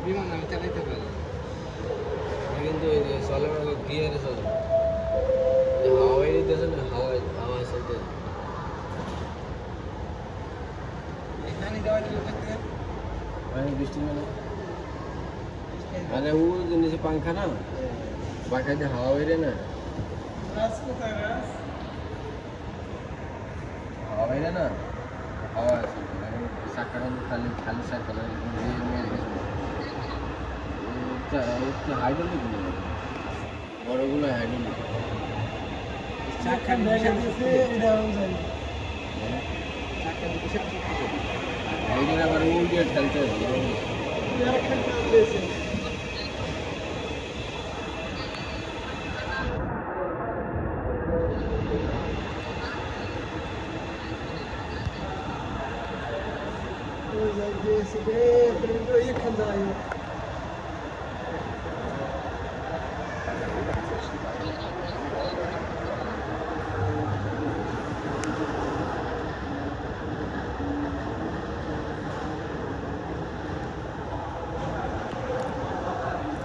বিমান আমি চালাইতে পারি কিন্তু চলে গিয়ারে চলে হাওয়াই নিতেছে না হাওয়া চলতে এখানে দেওয়া দিল বৃষ্টি মানে अरे वो जो नीचे पंखा ना बाकायदा हवा बेरे ना हवा बेरे ना हवा साकड़ा खाली खाली साकड़ा हाइड्रोलिक বড়গুলো হাইড্রোলিক চাকা দিছে এটা যায় চাকা দিছে এইটা আবার উল্টে ঠেলতে হবে यार খেলতে দিয়েছে pero ये खंदा है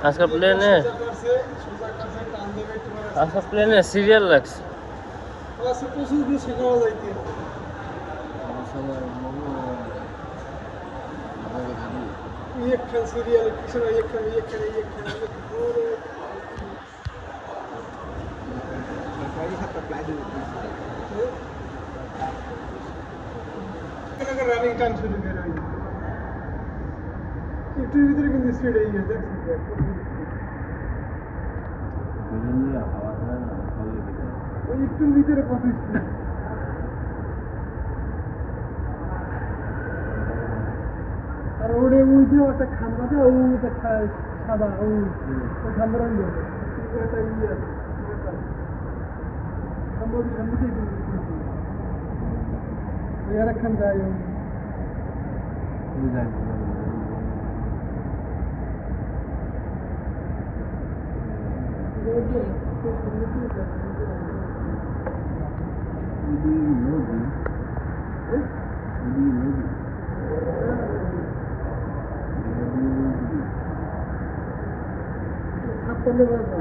আজকে প্লেনে সিরিয়াল লাগছে প্রচুর বেশি খাওয়া যাইতে एक खान सीरियल किसी एक खान रनिंग टाइम शुरू कर रही है इतनी भीतर की स्पीड है ये देख सकते हैं वो इतनी भीतर कौन स्पीड আর ওরে ওই যে একটা খাম্বা দেয় ওই একটা সাদা ওই খাম্বা রঙ দেবে একটা ইয়ে খাম্বা ওই আর একখান যায় করলে